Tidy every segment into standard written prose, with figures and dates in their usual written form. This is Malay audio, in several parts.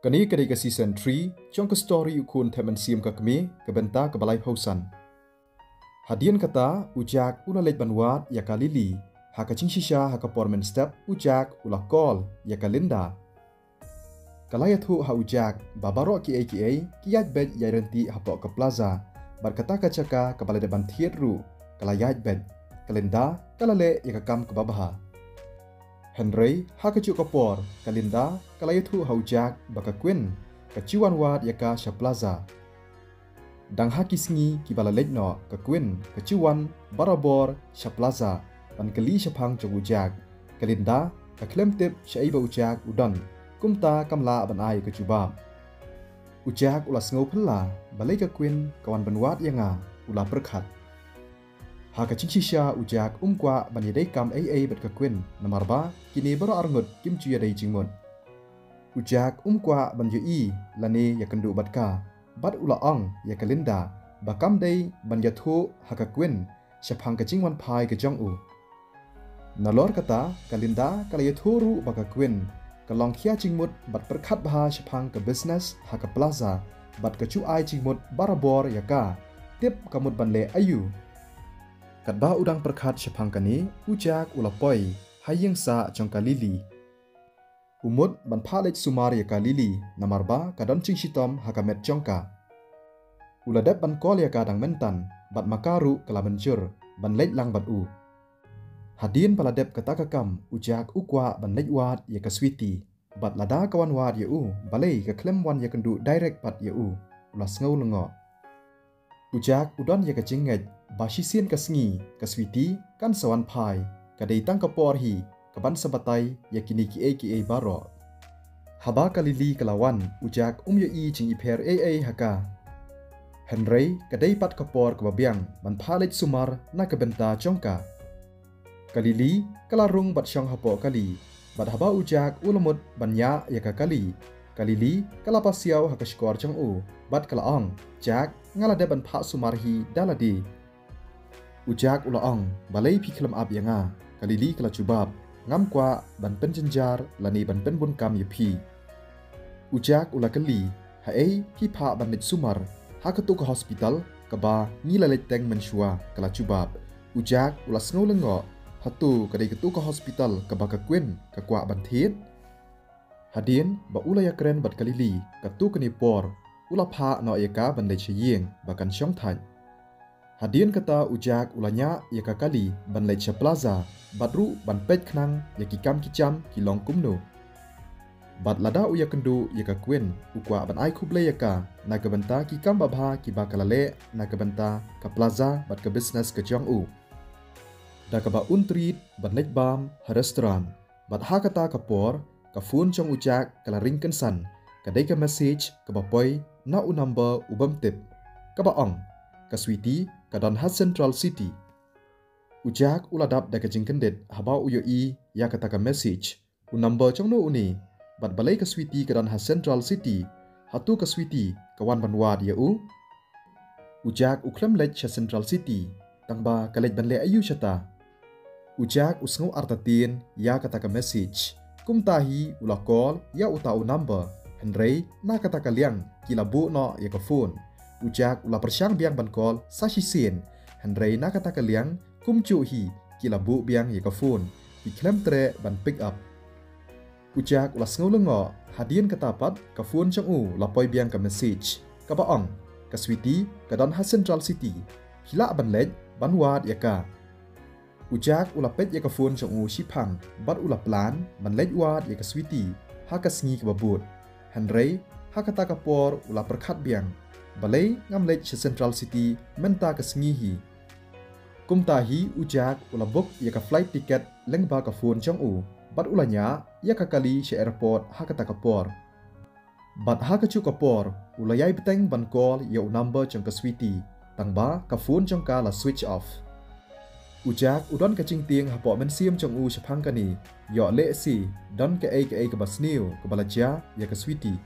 Kani ketika season 3, jong ke story ukun temen siam ke kami ke benta ke balai pausan. Hadian kata ujak ula lej banwat ya ka Lili, haka cing shisha haka pormen step ujak ula call ya ka Linda. Kalaya tu ha ujak babaro ki kiyaj bed ya renti hapok ke plaza, bar kata kacaka ke balai depan theater kalayaj bed, Kalinda kalale ya ka kam ke babaha. Henry haka cu kapor Kalinda kalaya tu ha ujak baka Queen kaciwan wat ya ka Plaza. Dang haki singi ki bala lejno ke Queen kaciwan barabor Plaza ban kali syapang jong ujak. Kalinda ka klem tip syaiba ujak udon kumta kamla ban ai ke cubab. Ujak ulas ngau pela balai ke Queen kawan benwat yanga ula perkhat. Haka cingsisha ujak kwa ban yadai kam bet ke Queen namarba kini baru arngut kim cu yadai jingmut. Ujak kwa ban yui lani ya kendu batka bat ula ong ya Kalinda bakam dai ban yathu haka Queen syapang ke jingwan pai ke jong u. Nalor kata Kalinda kala yathu ru baka Queen kalong kia jingmut bat perkhat baha syapang ke business haka plaza bat ke cu ai jingmut barabor ya ka tip kamut ban le ayu. Katba udang perkhat syapang kani ujak ula poi hayeng sa jong ka Lili. Umut ban palej sumar ya ka Lili namarba kadon cing sitom hakamet jongka. Ula dep ban kol ya ka dang mentan bat makaru kala bencur ban lej lang bat u. Hadin pala dep kata kakam ujak ukwa ban lej wat ya ka Sweetie bat lada kawan wat ya u balai ka klem wan ya kendu direct pat ya u ulas ngau lengo. Ujak udon ya ka jingej basisien ka sengi ka Sweetie kan sawan pai kadai tang kapor hi kaban sabatai ya kini ki baro. Haba ka Lili kalawan ujak ya i cing iper haka. Henry kadai pat kapor ka babiang ban palej sumar na ka benta jongka. Ka Lili kalarung bat syang hapo kali bat haba ujak ulamut banya ya ka kali. Ka Lili kalapa siaw haka skor jong u bat kalaong jak ngalade ban pak sumar hi daladi. Ujak ulaong balai pi kelam ab yanga ka Lili kala cubab ngam kwa ban pen jenjar lani ban pen bun kam yepi. Ujak ula kali hae pi pa ban lej sumar hakatu ke hospital kaba ngila lej teng menshua kala cubab. Ujak ula sngo lengo hatu kadai ketu ke hospital kaba ka Queen ka kwa ban thiet. Hadin ba ula ya keren bat ka Lili katu keni por ula pa no ya ka ban lej yeng bakan syong than. Hadian kata ujak ulanya ya ka kali ban lej Plaza batru ban pet knang ya ki kam kicam ki long kumno. Bat lada uya kendu ya ka Queen ukwa ban ai kuble ya ka na ka benta ki kam babha ki bakalale na ka benta ka Plaza bat ka business ke jong u. Da ka ba untrit ban lej bam ha restaurant bat ha kata ka por ka phone jong ujak kala ring kensan kadai ka message ka ba poi na u number ubam tip ka ba ong ka Sweetie kadon hat Central City. Ujak uladap da ka jingkendet haba uyo i ya kata ka message u number jong no uni bat balai ka Sweetie kadon hat Central City hatu ka Sweetie kawan banwad ya u. Ujak uklem lej sa Central City tangba kalej ban le ayu syata. Ujak usngo artatin ya kata ka message kumtahi ula call ya uta u number Henry na kata ka liang kilabu no ya ka phone. Ujak ula persyang biang ban call sashisin Henry na kata ka liang kumcu hi kilabu biang ya ka phone iklem tre ban pick up. Ujak ula sngo lengo hadian katapat ka phone jong u lapoi biang ka message ka baong ka Sweetie kadon ha Central City hila ban lej ban wad ya ka. Ujak ula pet ya ka phone jong u shipang bat ula plan ban lej wad ya ka Sweetie ha ka sengi ka babut. Henry ha kata ka por ula perkhat biang balai ngam lej sa Central City menta ka sengi hi. Kumtahi ujak ula book ya ka flight ticket lengba ka phone jong u bat ulanya ya ka kali sa airport ha kata ka por. Bat ha ka cu ka por ula yai beteng ban call ya u number jong ka Sweetie tangba ka phone jong ka la switch off. Ujak udon ka cing ting hapo men siam jong u syapang kani yo le si don ka ka basniu ka balaja ya ka Sweetie.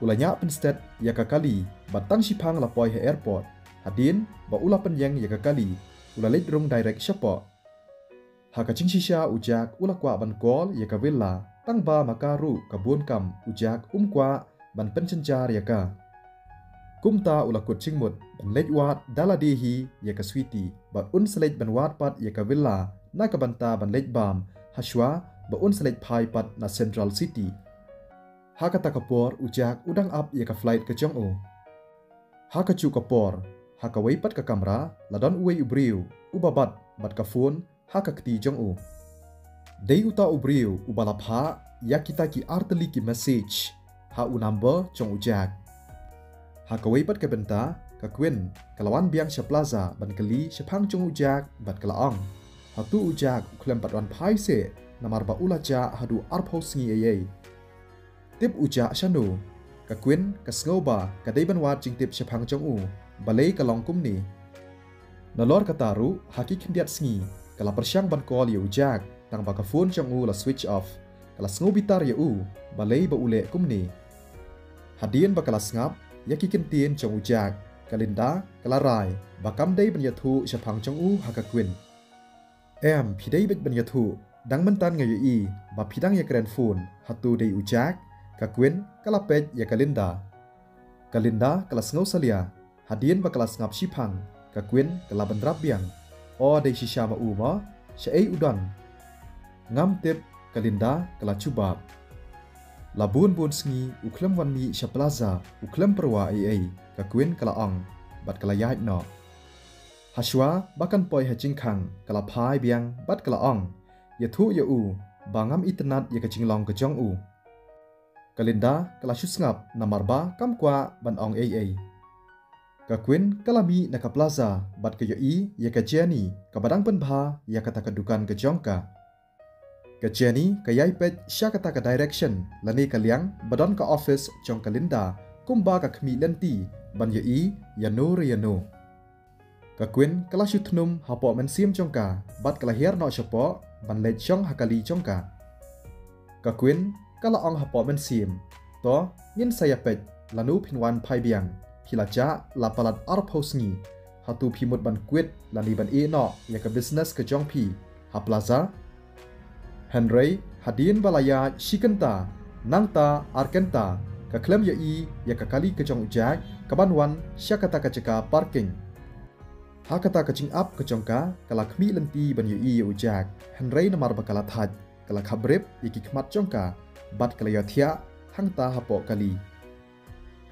Ulanya penstet ya ka kali batang syapang lapoi ha airport. Hadin ba ula penyeng ya ka kali ula lej rung direct syapo. Haka cing shisha ujak ula kwa ban call ya ka villa ตั้งบามาการุกระบวนกรรมอุจากกว่าบันเป็นชันจารียกากุมตาอุลกุดชิงหมดบันเล็ดวาดดาลาดีฮียากสวีตีบัดอุนสเลดบันวาดปัดยากวิลลานักบันตาบันเล็ดบามฮัชวาบัดอุนสเลดพายปัดนาเซ็นทรัลซิตี้ฮากาตากปอร์อุจากอุดังอับยากไฟล์กจงโอฮากาจูกปอร์ฮากาไว้ปัดกะกัมราลาดอนอุเวอุบริวอุบาบัดบัดกะฟูนฮากากตีจงโอเดยอุตาอุบริวอุบาลาพายากิตากิอาร์ตลิกิเมสเซจฮาอุนัมเบอร์จงอุจากหากไว้ปัดกะเบนตากะควินกะลาวันเบียงเชปลาซาบันกะลีเชพังจงอุจากบัดกะลาองหากตูอุจากอุเคลมปัดวันพายเซนามารบาอุลาจาหาดูอาร์พอสงีเอเยติบอุจากชันูกะควินกะสโงบากะได้บันวาดจิงติบเชพังจงอุบาเลกะลองกุมนีนลอร์กะตารุหากิคินเดียดสงีกะลาประชังบันกอลยอุจากตั้งบากะฟูนจงอุลาสวิตช์ออฟกะลาสโงบิตาร์ยอุบาเลบาอุเลกุมนีหาเดียนบากะลาสงับยากิกันเตียนจงอุจากกาลินดากลารายบักำได้บัญญัตุชะพังจงอูฮักกวินพี่ได้บัญญัตุดังมันตันไงอยู่บับพี่ดังยาแกรนฟูนฮัตตูได้อุจากกกวินกลาเป็ดยากาลินดากลาสงอสเลียฮัดเดียนบักลาสงับชิพังกกวินกลาบันรับเบียงได้ชิชามาอูมาเชยอุดันงามเต็บกาลินดากลาชูบาบลาบุนบุนสงีอุคลัมวันมีชาปลาซาอุคลัมปรวากะควินกะลาองบัดกะลายายนอฮัชวาบักันปอยฮะจิงคังกะลาพายเบียงบัดกะลาองยะทุยะอูบางามอินเทอร์เน็ตยะกะจิงลองกะจองอูกะลินดากะลาชุสงับนามารบากัมกว่าบันองกะควินกะลามีนะกะปลาซาบัดกะยอยะกะเจนีกะบดังเปิ้นพายะกะตะกะดุกันกะจองกะกะเจนี่กะยายเป็ดชากะตากะ direction ละนี่กะเลียงบดอนกะ office จงกะลินดากุมบากะขมีเลนตีบันยาโนเรียโนกะควินกะลาชุทนุมฮาปอมันซิมจงกะบัดกะลาเฮียร์นอเฉพาะบันเลจงฮากะลีจงกะควินกะลาองฮาปอมันซิมตอยินไซยาเป็ดลานูพินวันไพเบียงพิลาจาลาปลัดอาร์พอสงีฮาตูพิมุดบันกวิดลานีบันนอยากะ business กะจงพีฮาปลาซาเฮนรี่ฮัดดินบาลายาชิกันตานังตาอาร์เคนตากะเคลมยากะกะลีกะจงอุจากกะบันวันชะกะตากะจกาพาร์กิ้งฮากะตากะจิงอัพกะจงกะกะลาขมีลันตีบันยอุจากเฮนรี่นามารบะกะลาทัดกะลาขับเร็บยกิขมัดจงกะบัดกะลายาเทียหังตาฮาปอกะลี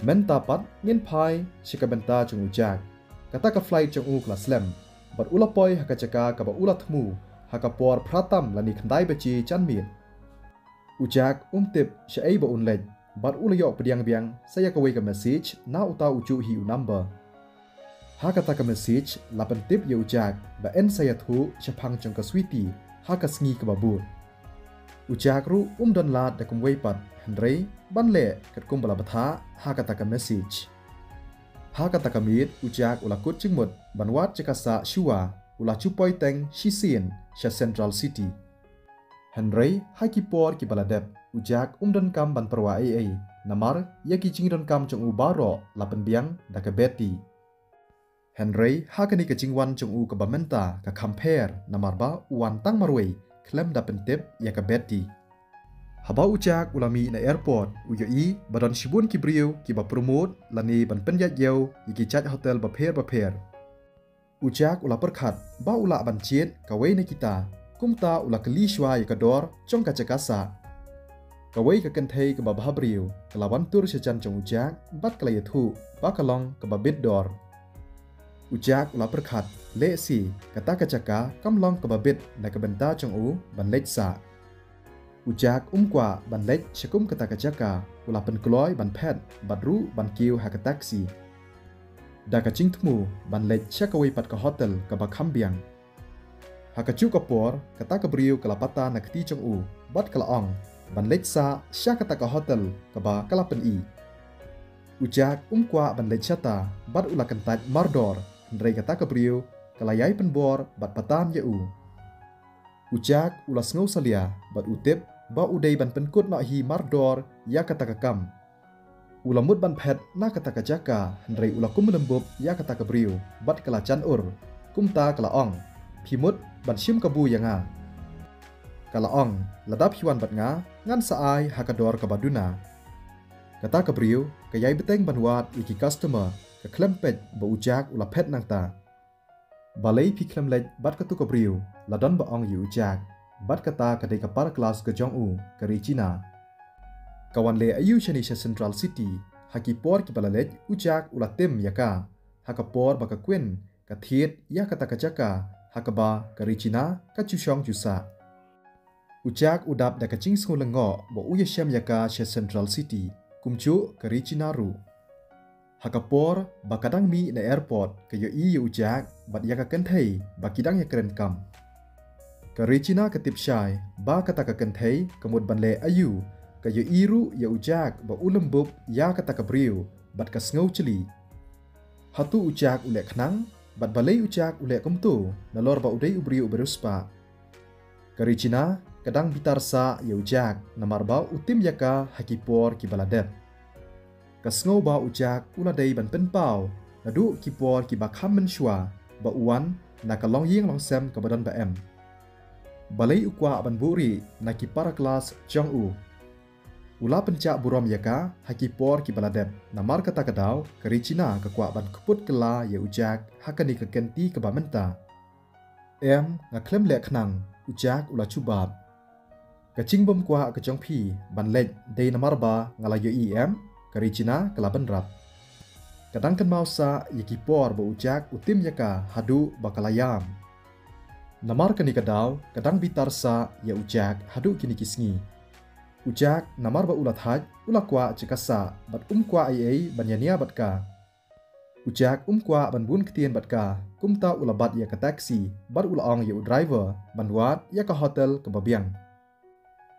เมนตาปัดเงินพายชิกะเบนตาจงอุจากกะตากะไฟจงอุกลาสเลมบัดอุลาปอยฮากะจกากะบะอุลาทมูหากปอร์พระตัมและนิคันได้เบจีจันมีนอุจากติบเชยบอุนเล็ดบัดอุลยอกเบียงเบียงเสียกเวกับเมสเซจน่าอุตาอุจูฮิอุนัมเบอร์หากตากเมสเซจลาเป็นติบยอุจากแบบเอ็นเสียทูเชพังจงกสวีตีหากสงีกับบูดอุจากรู้ดอนลาดเดกุมเวปัดเฮนรี่บันเล่กัดกุมบลาบทาหากตากเมสเซจหากตากมีดอุจากอุลากุดจิงหมดบันวัดจักษาชัวอุลาจูปอยเต็งชิเซียนชาเซ็นทรัลซิตี้เฮนรี่ให้กิปอร์กิบาลาเดบอุจากดันกำบันปรวานามารยากิจิงดันกำจงอุบารอลาเป็นเบียงดักเบตตีเฮนรี่ฮักนี่กจิงวันจงอุกับบาเมนตากับคัมเพร์นามารบาวันตั้งมารวยเคลมดับเป็นเต็บยากเบตตีฮับอุจากอุลามีในแอร์พอร์ตอุยอีบัดอนชิบุนกิบริวกิบาโปรโมทลานีบันเป็นยัดเยวยิกิจัดโฮเทลบาเพร์อุจากอุลาประคัดบ้าอุลาบันเชียดกเวในกิตากุมตาอุลากลีชวายกระดอร์จงกะจักษากเวกกันเทยกับบาบาบริวกลาวันตุรชจันจงอุจากบัดกลายทูบากลองกับบาบิดดอร์อุจากอุลาประคัดเลสีกะตากะจักกากำลองกับบาบิดในกบันตาจงอูบันเล็กสาอุจากกว่าบันเล็กชกุมกะตากะจักกาอุลาเป็นกลอยบันแพทบัดรูบันกิวหากะตักซีดากะจิงทมูบันเล็กเชกเวปัดกะโฮเทลกับบะคัมเบียงหากะจูกะปอร์กะตากะบริวกะลาปตานักตีจงอูบัดกะละอองบันเล็กซาชากะตากะโฮเทลกับบะกะลาเป็นอุจากกว่าบันเล็กชะตาบัดอุลากันตัดมาร์ดอร์เรกะตากะบริวกะลายายเป็นบอร์บัดปตานยะอุจากอุลาสงอสเลียบัดอุติบบะอุเดยบันเป็นกุดนอฮีมาร์ดอร์ยากะตากะกัมอุลามุดบันเพดนักตากะจักกาเรอุลากุมลมบบยากตากะบริวบัดกะลาจันอุรกุมตากะลาอองพิมุดบันชิมกะบูยังอา kalaong ladap hiwan bat nga ngan saai hakador kabaduna. Kata kabriu kayai beteng banwat iki customer ke klempet ba ujak ula pet nangta. Balai pi klemlej bat katu kabriu ladon ba ong yu ujak bat kata kadai kapar kelas ke jong kari Cina. Kawan le ayu shanisha Central City haki por ki balalej ujak ula tim yaka hakapor baka kwen kathiet ya kata kajaka hakaba kari Cina kacushong jusa. Ujak udap da kacing skulengo ba uyashem yaka she Central City kumcu kari Cina ru. Hakapor bakadang mi na airport kayo iyo ujak bat yaka kenthei bakidang ya keren kam. Kari Cina ketip syai ba kata ka kenthei kemud banle ayu kayo iru ya ujak ba ulembub ya kata kabriu bat kasngau celi. Hatu ujak ulek khnang bat balai ujak ulek kumtu nalor ba udai ubriu beruspa. Kari Cina kadang bitarsa ya ujak namar ba utim yaka hakipor ki baladep. Kasngau ba ujak uladai ban penpau nadu kipor ki bakham menshua ba uan na kalong ying longsem kabadan ba em. Balai ukwa ban buri na ki para kelas jong Ula pencak buram yaka hakipor ki baladep namar kata kadau kari Cina kekwa ban keput kela ya ujak hakani kekenti kebamenta. Em ngaklem lek khnang ujak ula cubab. Kacing bom kwa kejong pi ban lej day namar ba ngalayo em kari Cina kelaban rap. Kadang kan mausa yakipor ba ujak utim yaka hadu bakalayam. Namar kani kadau kadang bitarsa ya ujak hadu kini kisngi. Ujak namar ba ulat haj ula kwa cikasa bat kwa ai banyania batka. Ujak kwa ban bun ketien batka kumta ula bat ya ke taksi bat ula ong ya driver ban wat ya ke hotel ke babiang.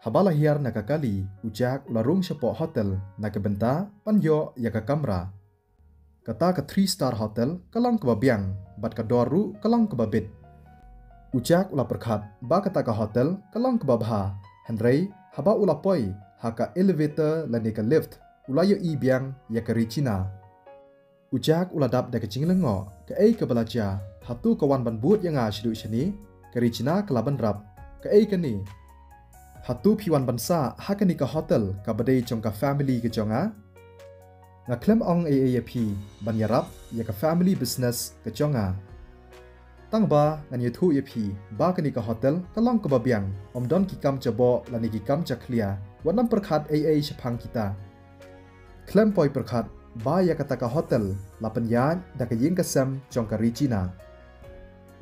Habala hiar nakakali ujak ula rung sepok hotel nak benta panyo ya ke kamera. Kata ke 3-star hotel kalang ke babiang bat ke doru kalang ke babit. Ujak ula perkhat ba kata ke hotel kalang ke babha Henry haba ula poi haka elevator lani ke lift ula yo biang ya kari Cina. Ujak ula dap da kecing lengo ke ke belaja hatu kawan ban but yang ashidu shani kari Cina kelaban rap ke kani. Hatu piwan bansa hakani ke hotel ka badai jongka family ke jonga. Ngaklem ong AAP ban yarap ya ke family business ke jonga. Tang ba ngan yuthu yepi ba kani ka hotel kalong ke babiang omdon kikam jabo lani kikam jaklia wanam perkhat shapang kita. Klem poi perkhat ba ya kata ka hotel lapan yan da ka ying kasem jong kari Cina.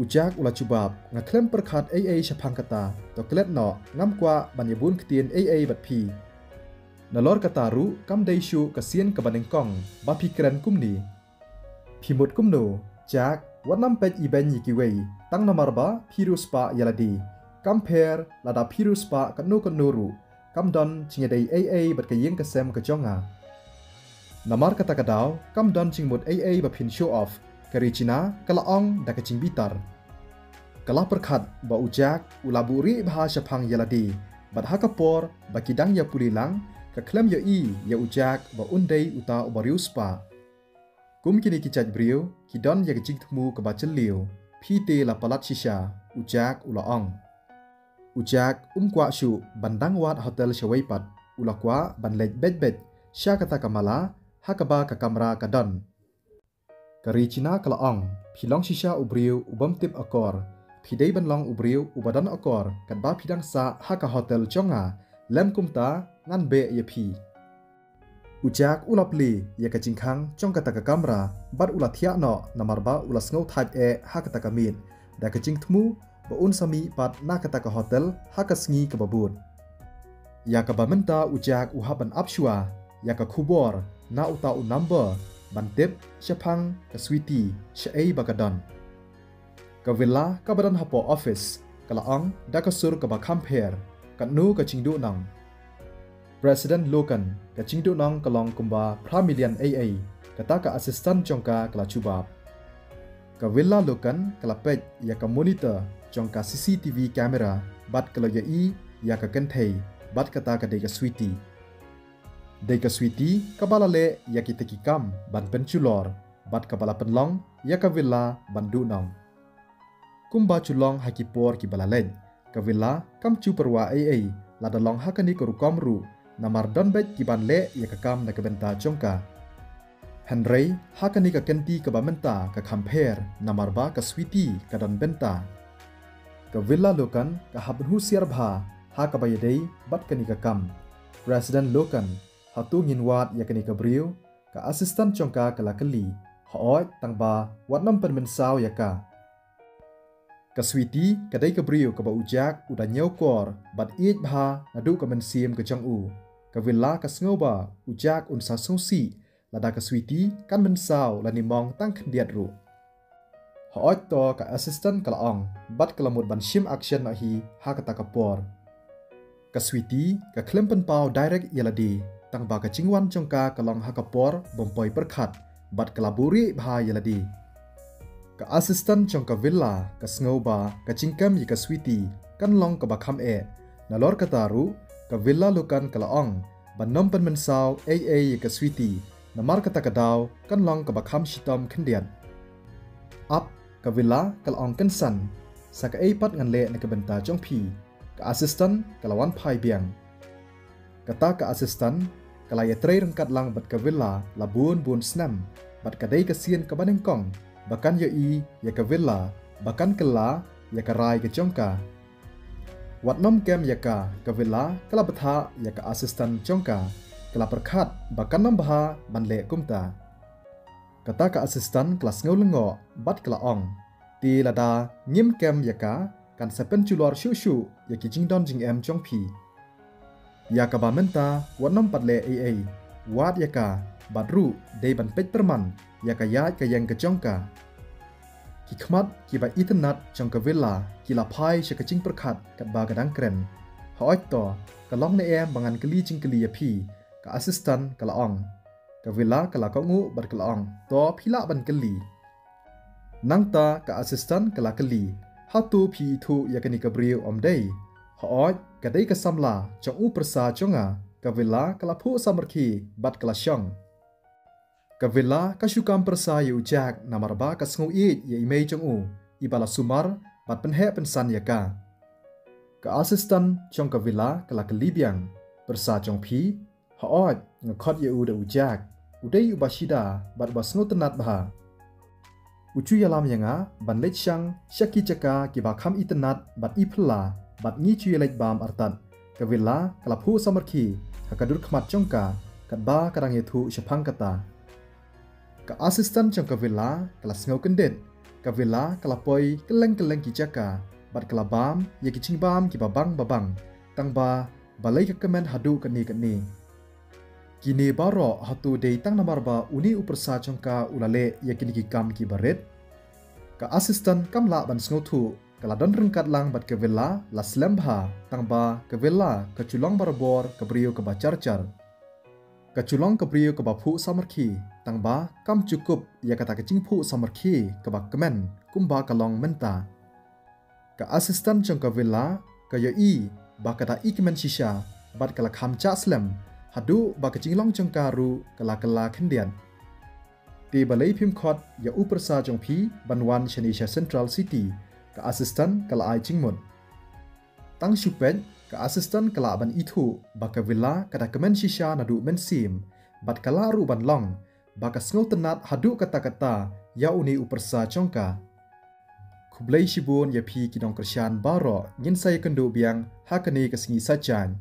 Ujak ula cubab ngaklem perkhat shapang kata to klet no ngam kwa banyabun ketien bat pi. Nalor kata ru kam daishu kasien ke banengkong ba pikren kumni. Pimut kumno jak Wanam pej iben yikiwei tang namar ba pirus pa yaladi compare lada pirus pa kanu kanuru kamdon cingedai bat kayeng kesem kejonga namar kata kadau kamdon cingmut ba pin show off kari Cina kalaong da kecing bitar kalah perkhat ba ujak ulaburi bahasa pang yaladi bat hakapor ba kidang ya pulilang ke klem ya ujak ba undai uta ubarius pa. Kum kini kicaj brio, kidon ya kecik temu ke bacel liu, pite la palat shisha, ujak ula ong. Ujak kwa syu bandang wat hotel syawaipat, ula kwa ban lej bed, sya kata kamala, hakaba ka kamera kadon. Kari Cina kala ong, pilong shisha ubrio ubam tip akor, pidei ban long ubrio ubadan akor, kan ba pidang sa haka hotel jonga, lem kumta ngan be ya pi. Ujak ula pli ya kacingkang jong kata ka kamera bat ula thiak no namar ba ula sngo thaj ha kata ka mit da kacing temu ba un sami pat na kata ka hotel ha ka sngi ka babut ya ka bamenta ujak uhaban apshua ya ka khubor na uta u number ban tip syapang ka sweetie syai bakadon ka villa ka badan hapo office kalaang da ka sur ka ba compare ka nu ka cingdu nang President Lokan kacing du nang kalong kumba pramilian kata ka asistan jongka kala cubab. Ka villa Lokan kala pej ya ka monitor jongka CCTV kamera bat kala ya ka kenthei bat kata ka dei ka sweetie. Dei ka sweetie ka balale ya ki teki kam ban penculor bat ka bala penlong ya ka villa ban du nang. Kumba culong hakipor ki balalej ke villa kam cu perwa AA la dalong hakani ko rukom ru namar donbet kiban le ya kakam na kebenta jongka. Henry hakani ka kenti ke bamenta ke kamper namar ba ke switi ke don benta. Ke villa lokan ke haben husiar bha ha ka bayadei bat kani ka kam. President lokan hatu nginwat ya kani ka briu ke asistan jongka ke lakeli hooi tangba wat nam pen mensau ya ka. Ke switi kadai ke briu ke ba ujak udah nyau kor bat iit bha nadu ke mensim ke jong u. Ke villa ke sngoba ujak unsa sungsi lada ke switi kan mensau la nimong tang kendiat ru. Hooi to ke asistan ke laong bat ke lamut ban shim action na hi ha kata ke por. Ke switi ke klempen pau direct yaladi tangba ke cingwan jongka ke long ha ke por bompoi perkhat bat kelaburi bha yaladi. Ke asistan jongka villa ke sngoba ke cingkam yi ke switi kan long ke bakam nalor kataru ke villa lukan ke laong ban nom pen mensau yi ke switi namar kata kadau kan long ke bakam shitom kendian. Up ke villa ke laong kensan sa ke pat ngan le na ke benta jong pi ke asistan ke lawan pai biang. Kata ke asistan kalaya tray rengkat lang bat ke villa labun bun snam bat kadai kesian ke banengkong bahkan ya ke villa bahkan kela ya ke rai ke jongka. Wat nom kem ya ke villa kala betha ya ke asistan jongka kala perkhat bahkan nom baha ban le kumta. Kata ke asistan kelas ngau lengo bat kala ong ti lada nyim kem ya kan sepen culor shu ya ki jingdon jing em jong pi. Ya ka ba menta wat nom pat le AA wat ya ka badru dei ban pet perman ya ka yat ka yang ke jongka. Ki khmat ki ba internet jong ka villa ki la phai she ka jing perkhat kat ba gadang kren. Hoi to ka long ne em bangan keli jing keli ya pi ka asistan ka laong. Ka villa ka la ka ngu bat ka laong to phila ban keli. Nangta ka asistan ka la keli hatu pi thu ya ka ni ka briu om dei. Hoi kadai ka samla jong u persa jonga ka villa ka la phu samarki bat ka la shong. Ka villa ka syukam persa yu jak namar ba ka sngu i ya imei jong u ibala sumar bat penhe pensan ya ka. Ka asistan jong ka villa ka la kelibiang persa jong pi hoi ngakot ya u da ujak udai ubashida bat ba sngu tenat bah. Ucu yalam yanga ban lech shang syaki jaka ki ba kham itenat bat ipla bat ngi cu yelek bam artat ka villa ka la phu samarki hakadur khmat jongka kat ba karang yetu syapang kata. Ka asistan jong ka villa kala sngo kendet ka villa kala poi keleng ki jaka bat kala bam ye ki cingbam ki babang tang ba balai ka kemen hadu kani kini baro hatu dei tang namar ba uni upersa jongka ulale ye kini ki kam ki baret. Ka asistan kam la ban sngo thu kala don rengkat lang bat ke villa la slembha tang ba ke villa ke culong barbor ke brio ke bacar-car. Ke culong ke brio ke bapu samarki tang ba kam cukup ya kata ke cingpu samarki ke ba kemen kumba kalong menta. Ke asistan jong ke villa ke yo ba kata kemen shisha bat kala kham cha slem hadu ba ke cinglong jong karu kala kendian. Ti balai phim khot ya upersa jong pi banwan Shanisha Central City ka asistan kala ai chingmut. Tang syupet ka asistan kala ban itu baka villa kada kemen shisha nadu mensim bat kala ru ban long baka sngo tenat hadu kata-kata ya uni upersa jongka. Kublai shibun ya pi kidong kersyan baro ngin saya kendu biang hakani kesengi sajan.